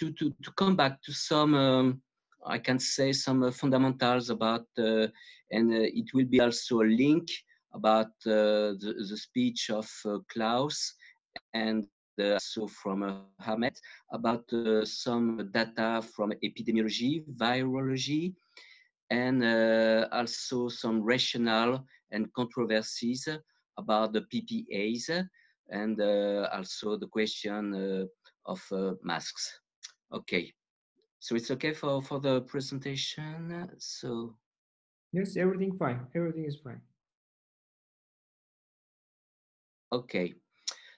to come back to some, I can say, some fundamentals about, and it will be also a link about the speech of Klaus and also from Ahmet about some data from epidemiology, virology, and also some rationale and controversies about the PPAs, and also the question of masks. Okay, so it's okay for the presentation. So Yes, everything fine. Everything is fine. okay.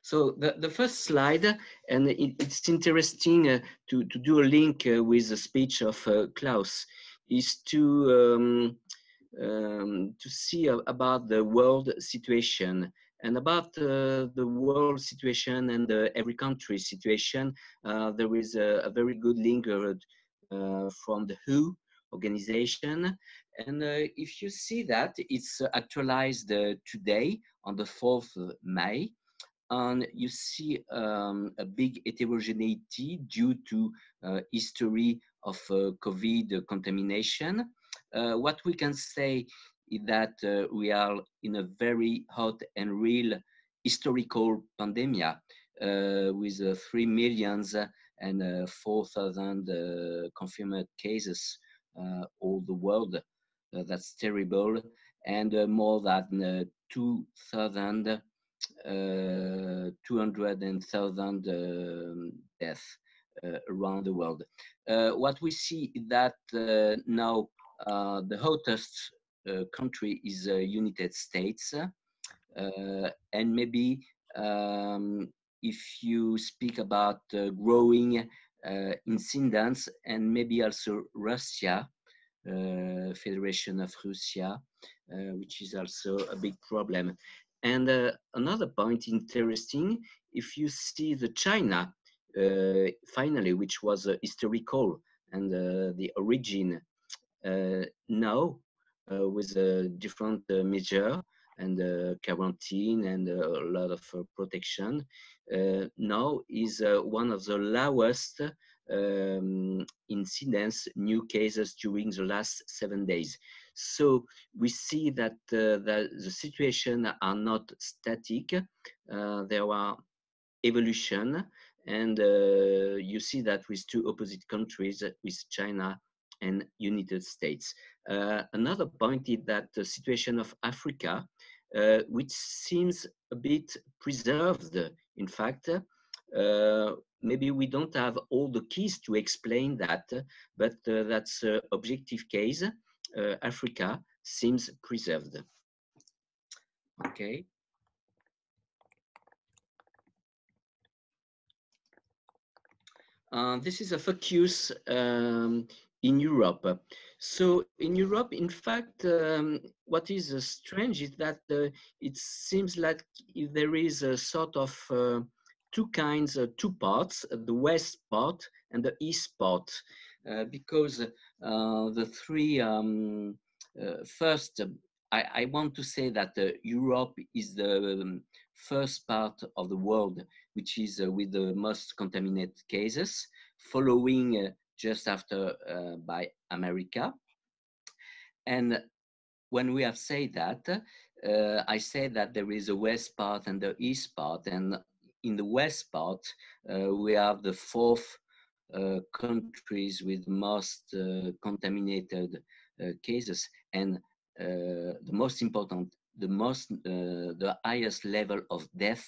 So the first slide, and it's interesting to do a link with the speech of Klaus, is to see about the world situation, and about the world situation and every country situation. There is a very good link from the WHO organization, and if you see that, it's actualized today on the 4th of May. And you see a big heterogeneity due to history of COVID contamination. What we can say is that we are in a very hot and real historical pandemic with 3 million and 4,000 confirmed cases all the world. That's terrible, and more than 2,000 200,000 deaths around the world. What we see is that now the hottest country is United States, and maybe if you speak about growing incidence, and maybe also Russia, Federation of Russia, which is also a big problem. And another point interesting, if you see the China, finally, which was historical, and the origin now with a different measure and quarantine and a lot of protection, now is one of the lowest incidence new cases during the last 7 days. So we see that the situation are not static. There are evolution, and you see that with two opposite countries, with China and United States. Another point is that the situation of Africa, which seems a bit preserved, in fact. Maybe we don't have all the keys to explain that, but that's an objective case. Africa seems preserved. Okay. This is a focus in Europe. So in Europe, in fact, what is strange is that it seems like there is a sort of two kinds, two parts, the west part and the east part, because the three, first, I want to say that Europe is the first part of the world which is with the most contaminated cases, following just after by America. And when we have said that, I say that there is a west part and the east part, and in the west part, we have the fourth countries with most contaminated cases, and the most important, the highest level of death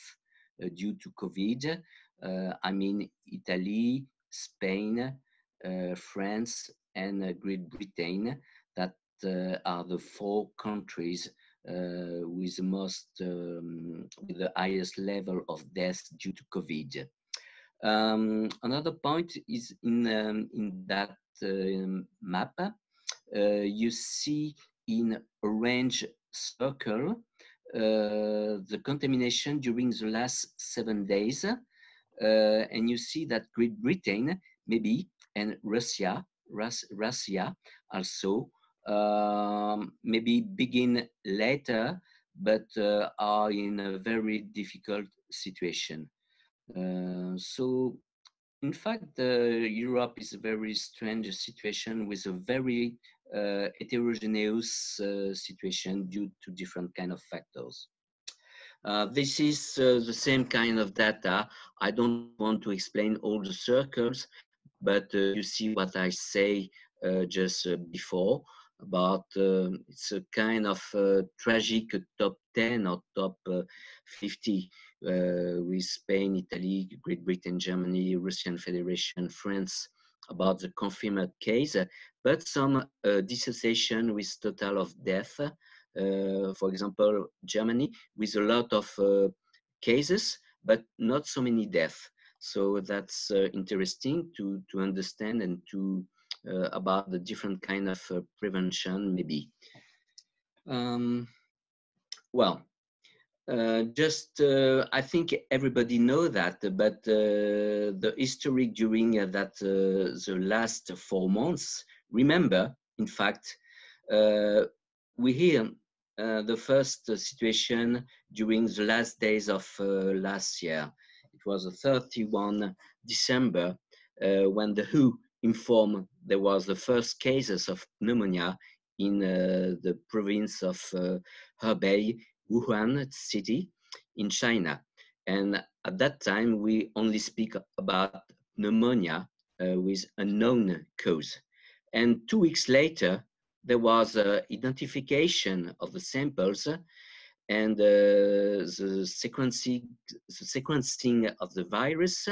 due to COVID. I mean, Italy, Spain, France, and Great Britain, that are the four countries with with the highest level of death due to COVID. Another point is in that map, you see in orange circle the contamination during the last 7 days, and you see that Great Britain maybe and Russia also maybe begin later, but are in a very difficult situation. So in fact, Europe is a very strange situation with a very heterogeneous situation due to different kind of factors. This is the same kind of data. I don't want to explain all the circles, but you see what I say just before about it's a kind of tragic top 10 or top 50 with Spain, Italy, Great Britain, Germany, Russian Federation, France about the confirmed case, but some dissociation with total of death. For example, Germany with a lot of cases, but not so many deaths. So that's interesting to understand and to about the different kind of prevention maybe. Well, just I think everybody know that, but the history during that the last 4 months. Remember, in fact, we hear the first situation during the last days of last year. It was 31 December when the WHO informed there was the first cases of pneumonia in the province of Hebei, Wuhan city in China. And at that time, we only speak about pneumonia with unknown cause. And 2 weeks later, there was identification of the samples and the sequencing of the virus,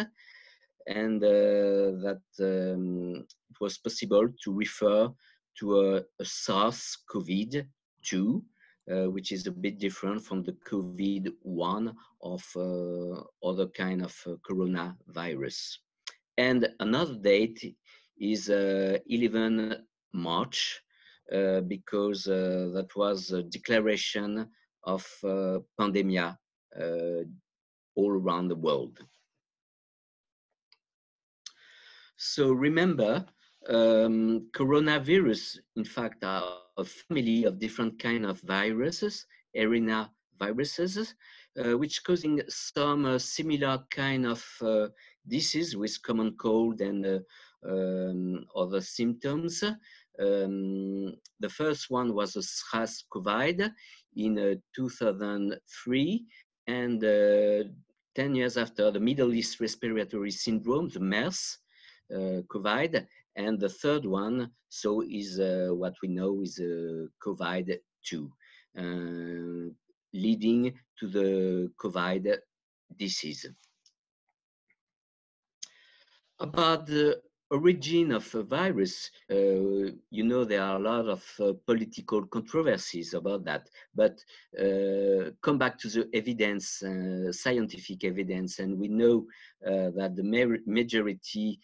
and that it was possible to refer to a SARS-CoV-2, which is a bit different from the COVID-1 of other kind of coronavirus. And another date is 11 March, because that was a declaration of pandemia all around the world. So remember, coronavirus, in fact, are a family of different kind of viruses, RNA viruses, which causing some similar kind of disease with common cold and other symptoms. The first one was a SARS-CoV in 2003, and 10 years after, the Middle East Respiratory Syndrome, the MERS, COVID, and the third one, so is what we know is COVID-2, leading to the COVID disease. About the origin of a virus, you know, there are a lot of political controversies about that, but come back to the evidence, scientific evidence, and we know that the majority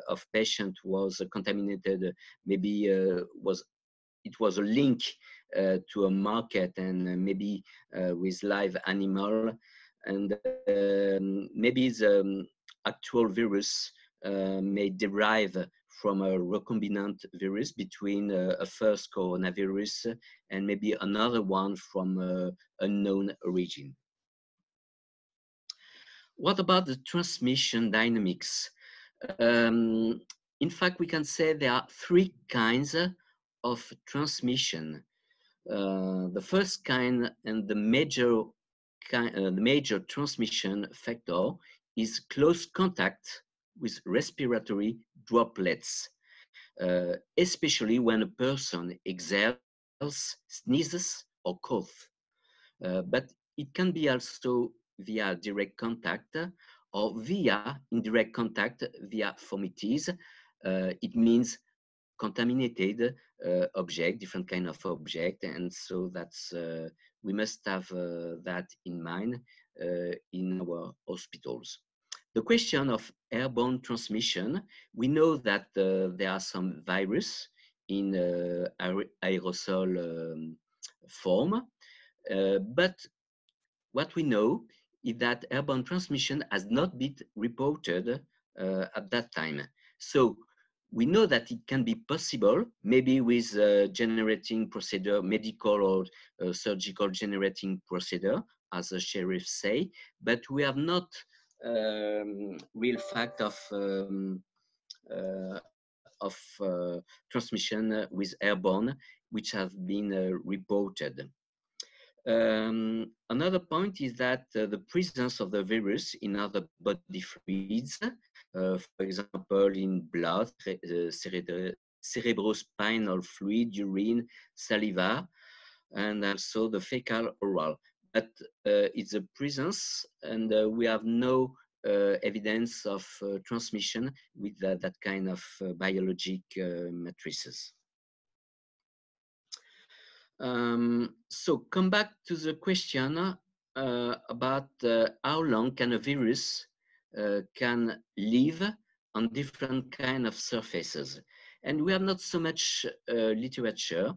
of patients was contaminated, maybe it was a link to a market and maybe with live animal, and maybe the actual virus may derive from a recombinant virus between a first coronavirus and maybe another one from unknown origin. What about the transmission dynamics? In fact, we can say there are 3 kinds of transmission. The first kind and the major transmission factor is close contact with respiratory droplets, especially when a person exhales, sneezes, or coughs. But it can be also via direct contact or via indirect contact via fomites. It means contaminated object, different kind of object, and so that's we must have that in mind in our hospitals. The question of airborne transmission, we know that there are some virus in aerosol form, but what we know is that airborne transmission has not been reported at that time. So we know that it can be possible, maybe with generating procedure, medical or surgical generating procedure, as the sheriff say, but we have not real fact of transmission with airborne, which have been reported. Another point is that the presence of the virus in other body fluids, for example, in blood, cerebrospinal fluid, urine, saliva, and also the fecal oral. But it's a presence, and we have no evidence of transmission with that kind of biologic matrices. So come back to the question about how long can a virus can live on different kind of surfaces. And we have not so much literature.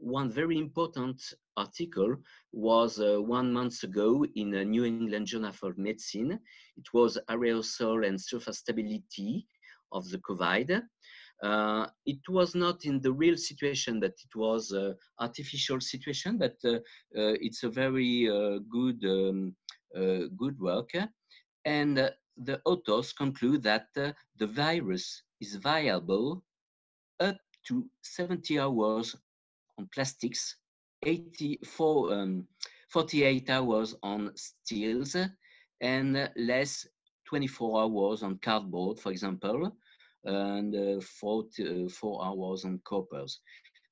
One very important article was 1 month ago in a New England Journal of Medicine. It was aerosol and surface stability of the COVID. It was not in the real situation, but it was artificial situation, but it's a very good work. And the authors conclude that the virus is viable up to 70 hours on plastics, 48 hours on steels, and less 24 hours on cardboard, for example, and 4 hours on coppers.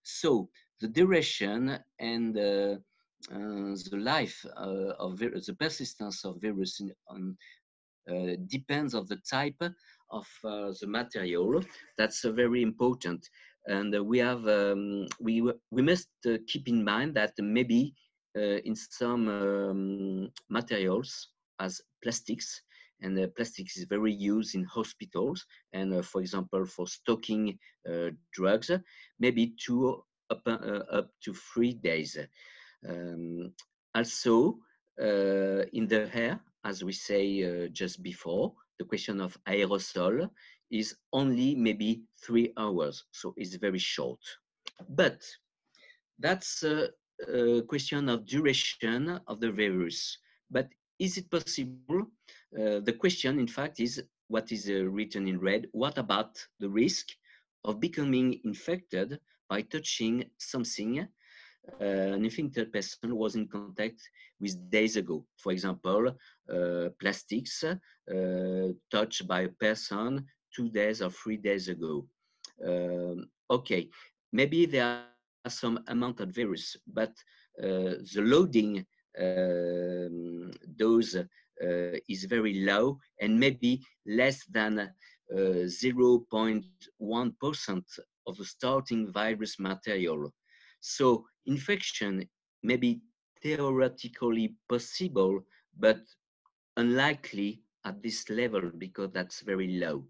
So the duration and the life of the persistence of virus depends on the type of the material. That's very important. And we must keep in mind that maybe in some materials as plastics, and plastics is very used in hospitals, and for example for stocking drugs, maybe up to 3 days. Also in the air, as we say just before, the question of aerosol is only maybe 3 hours, so it's very short. But that's a question of duration of the virus. But is it possible? The question, in fact, is what is written in red. What about the risk of becoming infected by touching something an infected person was in contact with days ago? For example, plastics touched by a person 2 days or 3 days ago. Okay, maybe there are some amount of virus, but the loading dose is very low, and maybe less than 0.1% of the starting virus material. So infection may be theoretically possible, but unlikely at this level because that's very low.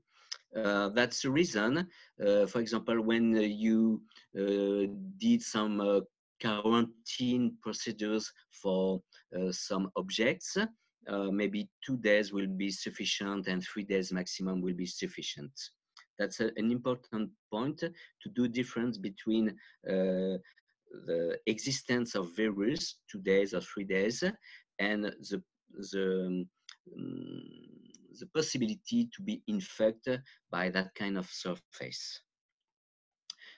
That's the reason, for example, when you did some quarantine procedures for some objects, maybe 2 days will be sufficient and 3 days maximum will be sufficient. That's an important point to do difference between the existence of virus 2 days or 3 days and the possibility to be infected by that kind of surface.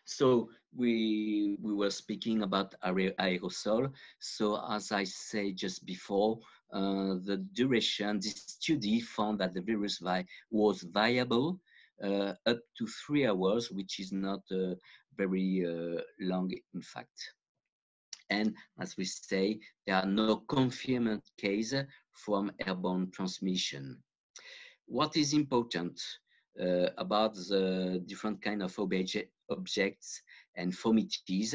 So we were speaking about aerosol. So as I said just before, the duration, this study found that the virus was viable up to 3 hours, which is not very long in fact. And as we say, there are no confirmed cases from airborne transmission. What is important about the different kind of objects and formities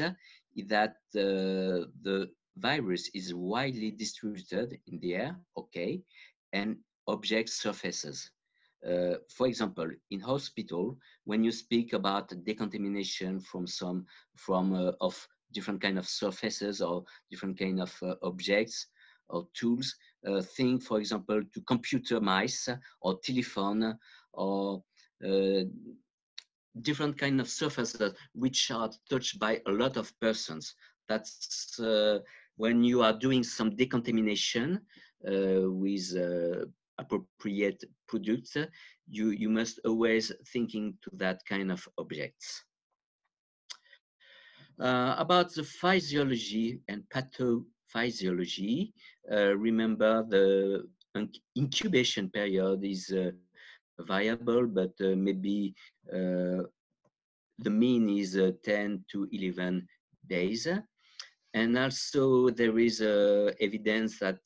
is that the virus is widely distributed in the air, okay, and object surfaces. For example, in hospital, when you speak about decontamination of different kind of surfaces or different kind of objects or tools, think, for example, to computer mice or telephone or different kind of surfaces which are touched by a lot of persons. That's when you are doing some decontamination with appropriate products, you must always thinking to that kind of objects. About the physiology and pathophysiology, remember the incubation period is variable, but maybe the mean is 10 to 11 days. And also there is evidence that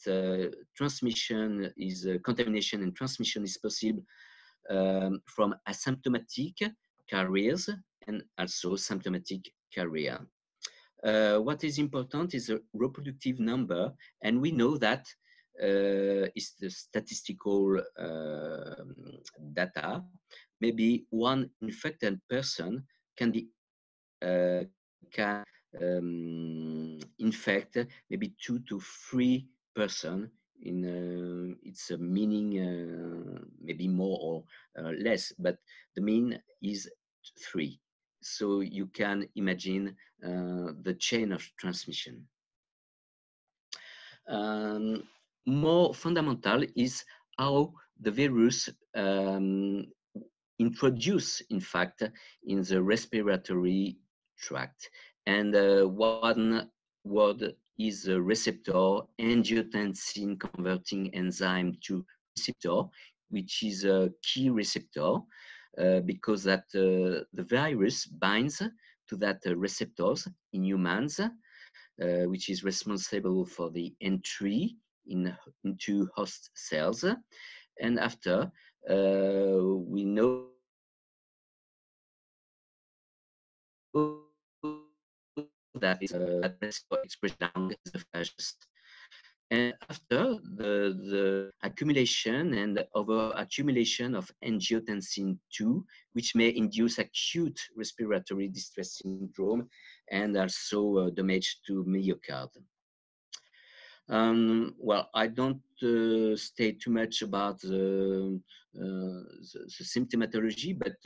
transmission is contamination and transmission is possible from asymptomatic carriers and also symptomatic carrier. What is important is the reproductive number, and we know that is the statistical data. Maybe one infected person can be infect maybe 2 to 3 person in its meaning, maybe more or less, but the mean is 3. So you can imagine the chain of transmission. More fundamental is how the virus introduce, in fact, in the respiratory tract. And one word is a receptor, angiotensin converting enzyme 2 receptor, which is a key receptor because that the virus binds to that receptors in humans, which is responsible for the entry into host cells. And after, we know that is expressed down the phages. And after the accumulation and over accumulation of angiotensin 2, which may induce acute respiratory distress syndrome and also damage to myocardium. Well, I don't state too much about the symptomatology, but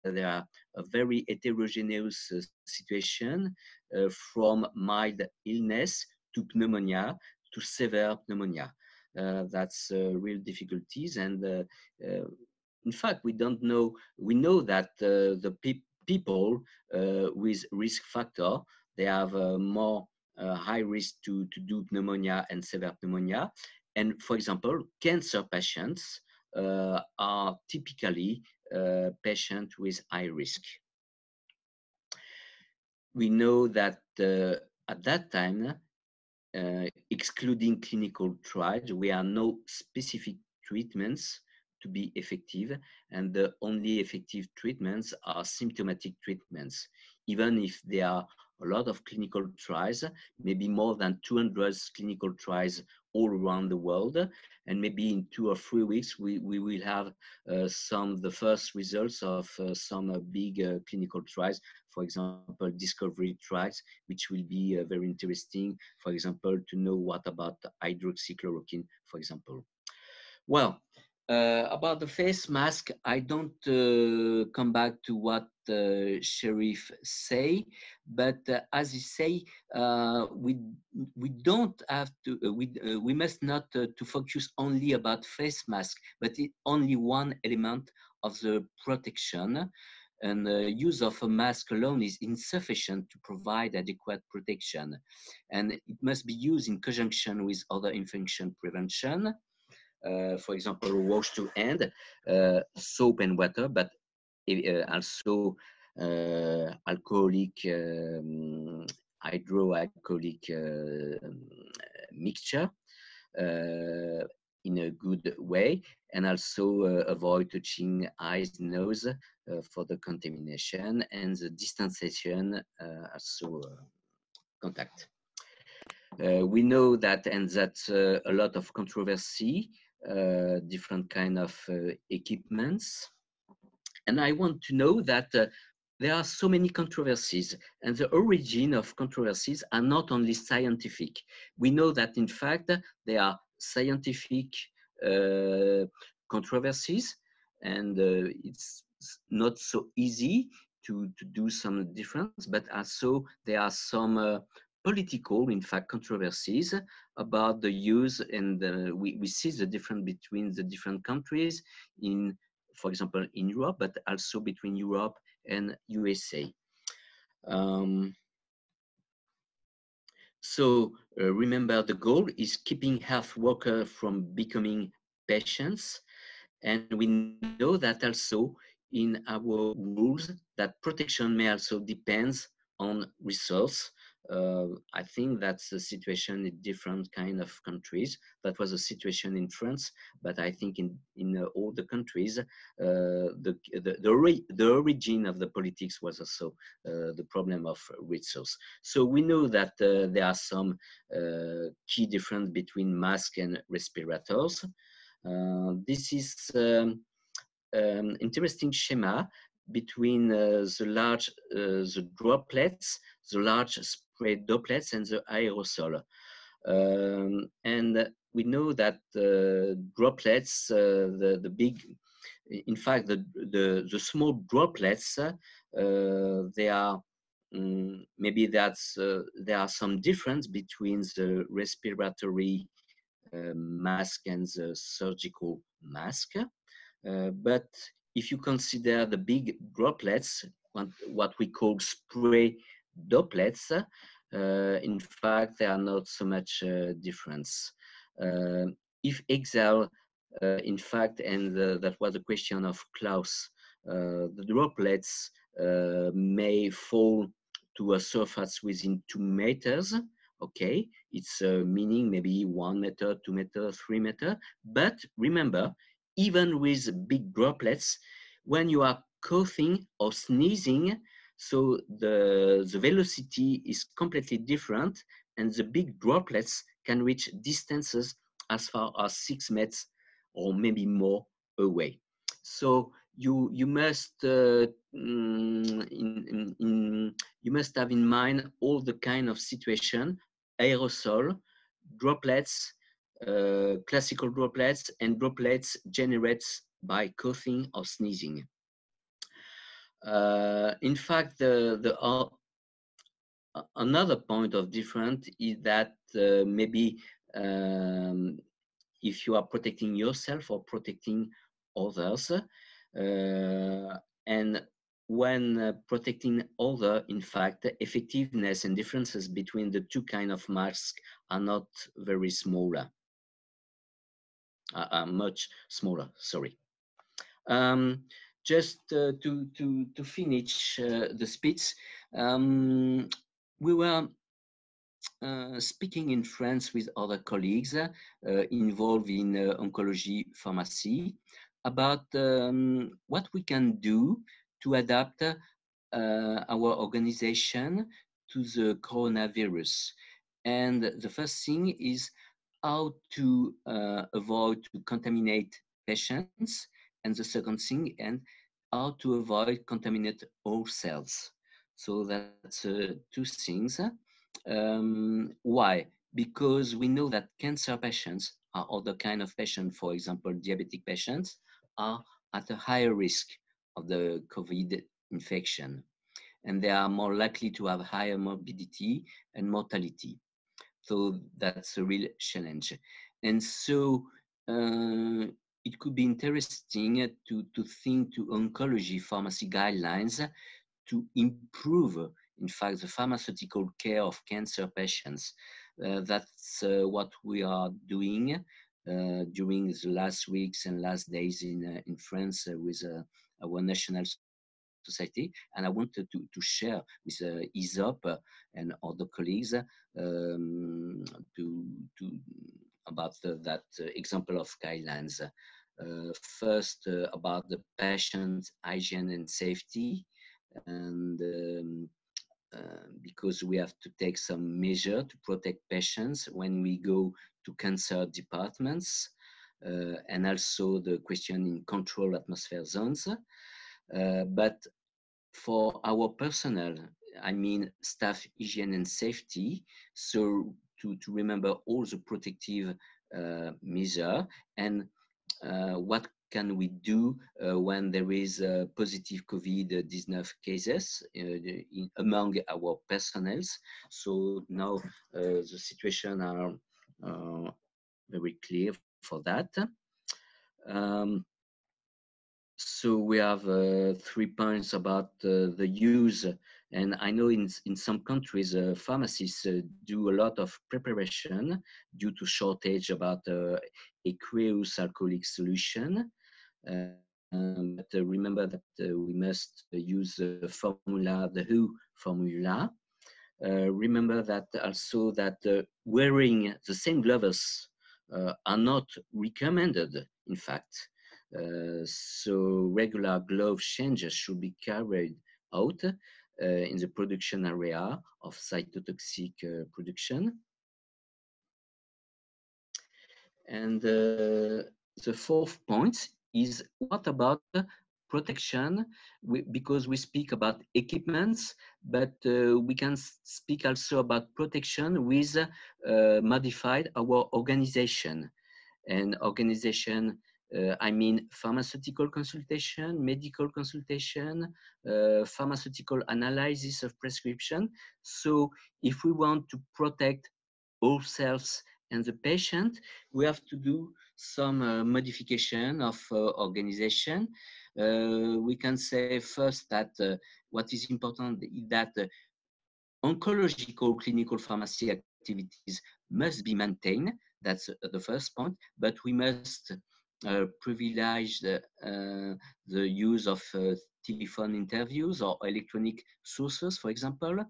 there are a very heterogeneous situation from mild illness to pneumonia to severe pneumonia. That's real difficulties, and in fact, we don't know. We know that the people with risk factor, they have more high risk to do pneumonia and severe pneumonia. And for example, cancer patients are typically patients with high risk. We know that at that time, excluding clinical trials, we have no specific treatments to be effective, and the only effective treatments are symptomatic treatments. Even if there are a lot of clinical trials, maybe more than 200 clinical trials all around the world, and maybe in 2 or 3 weeks we will have the first results of some big clinical trials, for example discovery trials, which will be very interesting, for example to know what about hydroxychloroquine, for example. Well, about the face mask, I don't come back to what Sheriff say, but as you say, we don't have to. We must not to focus only about face mask, but it only one element of the protection. And the use of a mask alone is insufficient to provide adequate protection, and it must be used in conjunction with other infection prevention. For example, wash to hand, soap and water, but also alcoholic, hydroalcoholic mixture in a good way, and also avoid touching eyes, nose for the contamination, and the distanciation also contact. We know that, and that's a lot of controversy, different kind of equipments. And I want to know that there are so many controversies, and the origin of controversies are not only scientific. We know that, in fact, there are scientific controversies, and it's not so easy to do some difference, but also there are some political, in fact, controversies about the use, and we see the difference between the different countries in, for example, in Europe, but also between Europe and USA. So remember, the goal is keeping health workers from becoming patients. And we know that also in our rules that protection may also depend on resource. I think that's the situation in different kind of countries. That was a situation in France, but I think in all the countries, the origin of the politics was also the problem of resource. So we know that there are some key difference between mask and respirators. This is interesting schema between the droplets, the large spray droplets, and the aerosol. And we know that droplets, the big, in fact, the small droplets, they are maybe there are some difference between the respiratory mask and the surgical mask. But if you consider the big droplets, what we call spray droplets, in fact, there are not so much difference. If exhale, in fact, and that was a question of Klaus, the droplets may fall to a surface within 2 meters. Okay, it's meaning maybe 1 meter, 2 meter, 3 meter. But remember, even with big droplets, when you are coughing or sneezing, so the velocity is completely different, and the big droplets can reach distances as far as 6 meters or maybe more away. So you must you must have in mind all the kind of situation: aerosol, droplets, classical droplets, and droplets generated by coughing or sneezing. In fact, another point of difference is that maybe if you are protecting yourself or protecting others, and when protecting others, in fact, the effectiveness and differences between the two kinds of masks are not very small. Much smaller, sorry. Just to finish the speech, we were speaking in France with other colleagues involved in oncology pharmacy about what we can do to adapt our organization to the coronavirus. And the first thing is how to avoid to contaminate patients, and the second thing, and how to avoid contaminate ourselves. So that's two things. Why? Because we know that cancer patients or other kind of patients, for example, diabetic patients, are at a higher risk of the COVID infection, and they are more likely to have higher morbidity and mortality. So that's a real challenge. And so it could be interesting to think to oncology pharmacy guidelines to improve, in fact, the pharmaceutical care of cancer patients. That's what we are doing during the last weeks and last days in France with our national society. And I wanted to share with ESOP and other colleagues about that example of guidelines. First, about the patient hygiene and safety, and because we have to take some measure to protect patients when we go to cancer departments, and also the question in control atmosphere zones. But for our personnel, I mean staff hygiene and safety, so to remember all the protective measures, and what can we do when there is positive COVID-19 cases among our personnel? So now the situation are very clear for that. So we have 3 points about the use, and I know in some countries pharmacists do a lot of preparation due to shortage about aqueous alcoholic solution. But remember that we must use the formula, the WHO formula. Remember that also that wearing the same gloves are not recommended, in fact. So regular glove changes should be carried out in the production area of cytotoxic production. And the fourth point is, what about protection? Because we speak about equipments, but we can speak also about protection with modified our organization. And organization, I mean pharmaceutical consultation, medical consultation, pharmaceutical analysis of prescription. So if we want to protect ourselves and the patient, we have to do some modification of organization. We can say first that what is important is that oncological clinical pharmacy activities must be maintained. That's the first point, but we must privilege the use of telephone interviews or electronic sources, for example.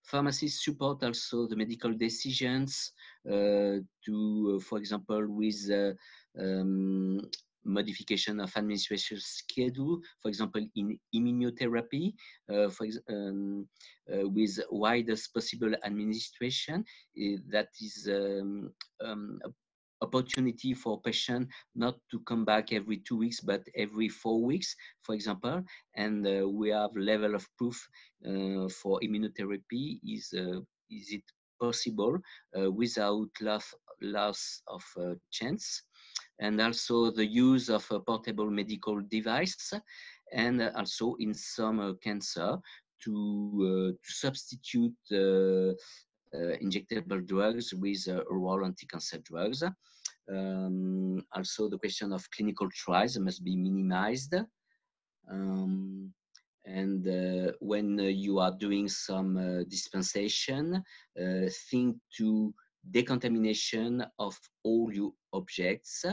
Pharmacists support also the medical decisions for example, with modification of administration schedule, for example, in immunotherapy, with widest possible administration. That is opportunity for patient not to come back every 2 weeks, but every 4 weeks, for example. And we have level of proof for immunotherapy. Is it possible without loss of chance? And also the use of a portable medical device, and also in some cancer to substitute injectable drugs with oral anti-cancer drugs. Also, the question of clinical trials must be minimized. And when you are doing some dispensation, think to decontamination of all your objects.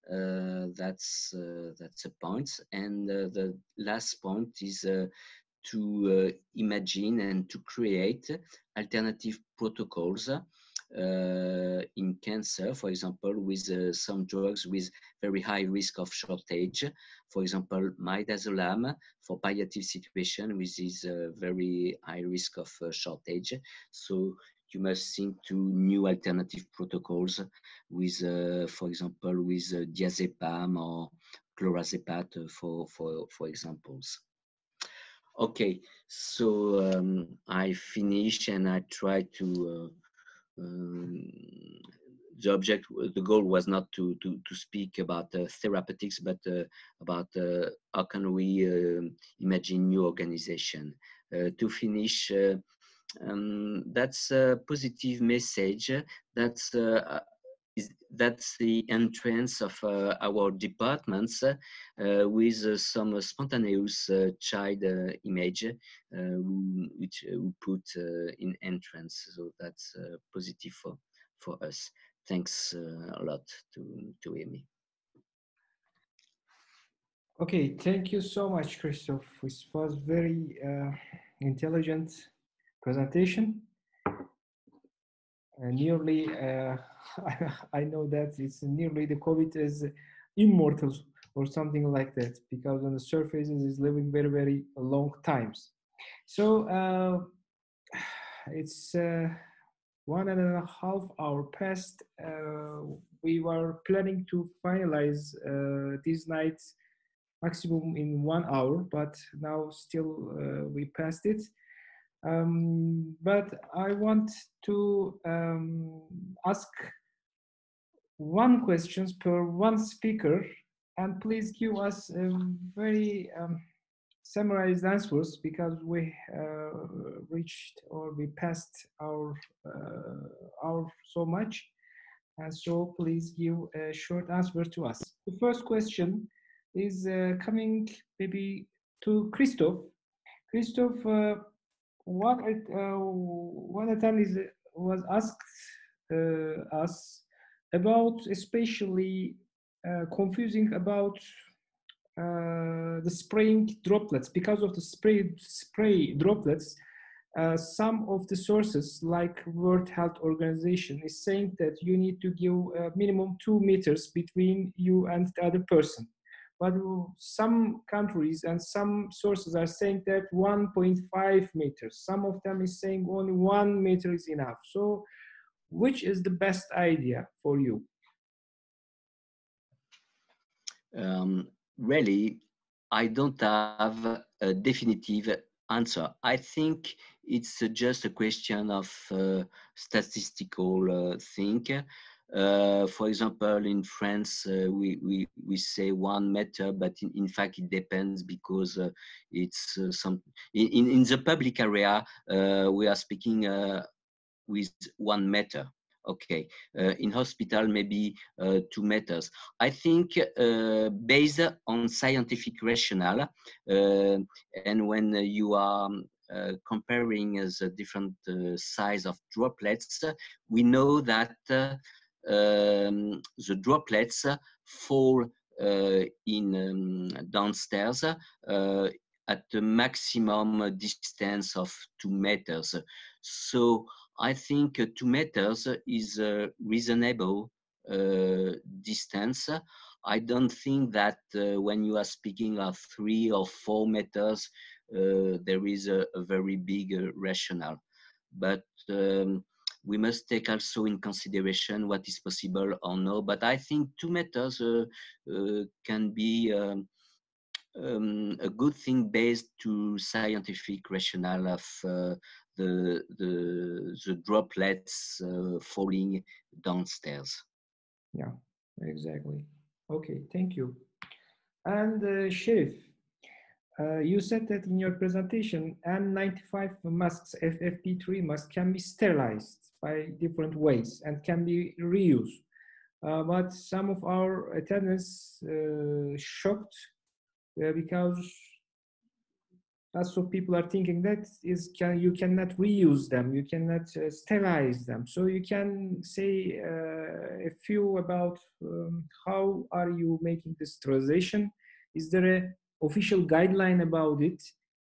That's a point. And the last point is to imagine and to create alternative protocols in cancer, for example, with some drugs with very high risk of shortage. For example, midazolam for palliative situation with this very high risk of shortage. So you must think to new alternative protocols with, for example, with diazepam or clorazepam for examples. Okay, so I finish and I try to the goal was not to speak about therapeutics, but about how can we imagine new organization. To finish, that's a positive message. That's the entrance of our departments with some spontaneous child image which we put in entrance. So that's positive for us. Thanks a lot to hear me. Okay, thank you so much, Christophe. This was very intelligent presentation. Nearly, I know that it's nearly the COVID is immortal or something like that, because on the surface it is living very, very long times. So it's 1.5 hours past. We were planning to finalize this night maximum in 1 hour, but now still we passed it. But I want to ask one questions per one speaker, and please give us very summarized answers because we reached or we passed our hour so much, and so please give a short answer to us. The first question is coming maybe to Christophe. Christophe, one attempt was asked us about especially confusing about the spraying droplets. Because of the spray droplets, some of the sources like World Health Organization is saying that you need to give minimum 2 meters between you and the other person. But some countries and some sources are saying that 1.5 meters. Some of them is saying only 1 meter is enough. So which is the best idea for you? Really, I don't have a definitive answer. I think it's just a question of statistical thing. For example, in France, we say 1 meter, but in fact it depends because it's in the public area we are speaking with 1 meter. Okay, in hospital maybe 2 meters. I think based on scientific rationale, and when you are comparing the different size of droplets, we know that the droplets fall in downstairs at a maximum distance of 2 meters. So I think 2 meters is a reasonable distance. I don't think that when you are speaking of 3 or 4 meters, there is a very big rationale. But we must take also in consideration what is possible or no. But I think 2 meters can be a good thing based to scientific rationale of the droplets falling downstairs. Yeah, exactly. Okay, thank you. And Sheriff, you said that in your presentation, N95 masks, FFP3 masks can be sterilized by different ways and can be reused. But some of our attendants shocked because that's what people are thinking, that is you cannot reuse them, you cannot sterilize them. So you can say a few about how are you making this sterilization? Is there a official guideline about it?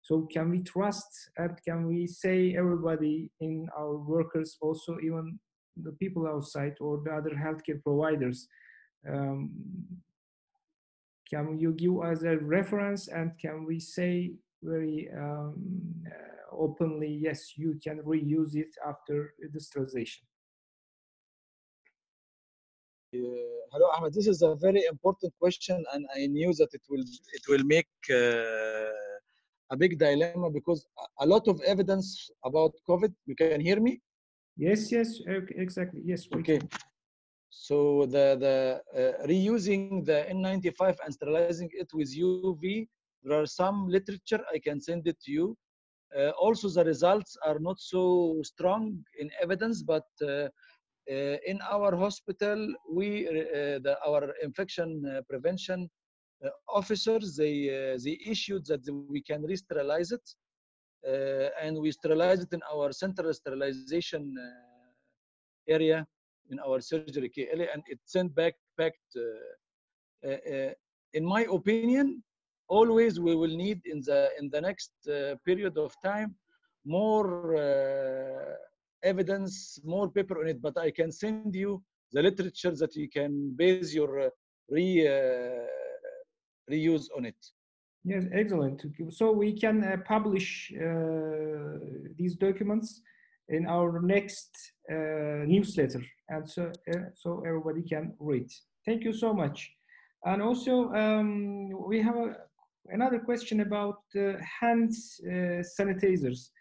So can we trust and can we say everybody in our workers, also even the people outside or the other healthcare providers, can you give us a reference and can we say very openly, yes, you can reuse it after the sterilization? Hello, Ahmed. This is a very important question, and I knew that it will make a big dilemma because a lot of evidence about COVID. You can hear me? Yes, yes, exactly. Yes. Okay. So the reusing the N95 and sterilizing it with UV, there are some literature, I can send it to you. Also, the results are not so strong in evidence, but in our hospital, our infection prevention officers, they issued that we can re-sterilize it, and we sterilize it in our central sterilization area in our surgery area, and it's sent back packed. In my opinion, always we will need in the next period of time more evidence, more paper on it. But I can send you the literature that you can base your reuse on it. Yes, excellent. So we can publish these documents in our next newsletter, and so everybody can read. Thank you so much. And also we have another question about hand sanitizers.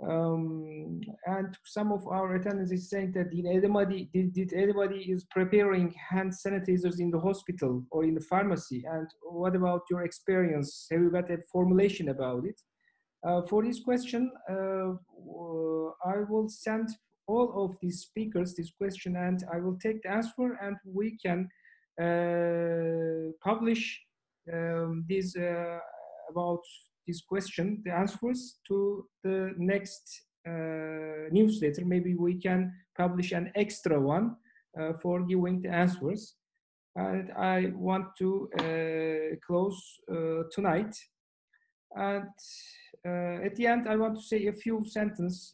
And some of our attendees is saying that did anybody is preparing hand sanitizers in the hospital or in the pharmacy? And what about your experience? Have you got a formulation about it? For this question, I will send all of these speakers this question, and I will take the answer, and we can publish this about this question, the answers, to the next newsletter. Maybe we can publish an extra one for giving the answers. And I want to close tonight. And at the end, I want to say a few sentences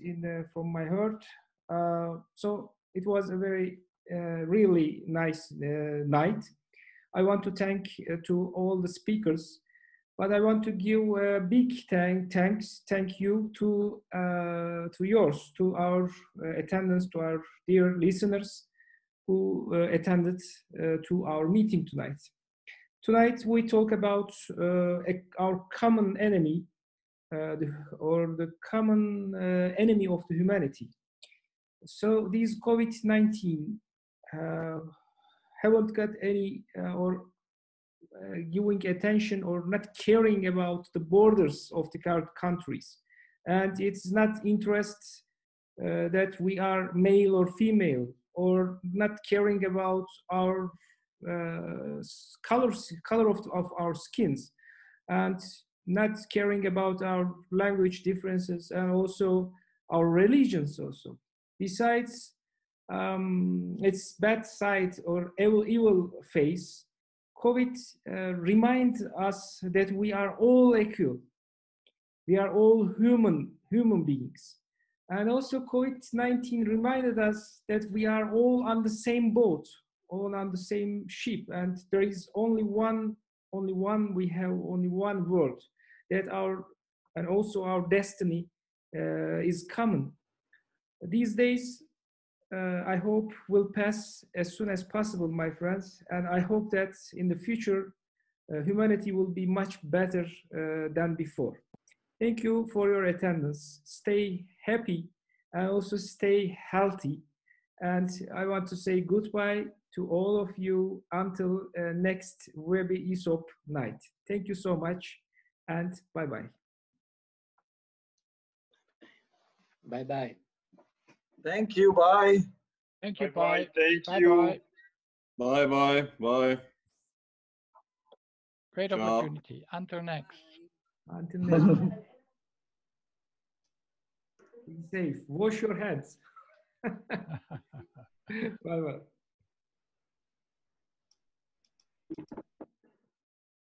from my heart. So it was a very, really nice night. I want to thank to all the speakers, but I want to give a big thank you to yours, to our attendants, to our dear listeners who attended to our meeting tonight. Tonight we talk about our common enemy, or the common enemy of the humanity. So these COVID-19 haven't got any or giving attention or not caring about the borders of the countries, and it's not interest that we are male or female, or not caring about our color of our skins, and not caring about our language differences, and also our religions also. Besides its bad side or evil face, COVID reminds us that we are all equal. We are all human beings. And also COVID-19 reminded us that we are all on the same boat, all on the same ship, and there is only one, we have only one world, that and also our destiny is common. These days, I hope will pass as soon as possible, my friends, and I hope that in the future, humanity will be much better than before. Thank you for your attendance. Stay happy and also stay healthy. And I want to say goodbye to all of you until next Web ESOP night. Thank you so much, and bye-bye. Bye-bye. Thank you. Bye. Thank you. Bye-bye. Bye. Thank Bye. you. Bye. Bye. Bye. Great Ciao. opportunity. Until next. Until next. Be safe. Wash your hands. Bye-bye.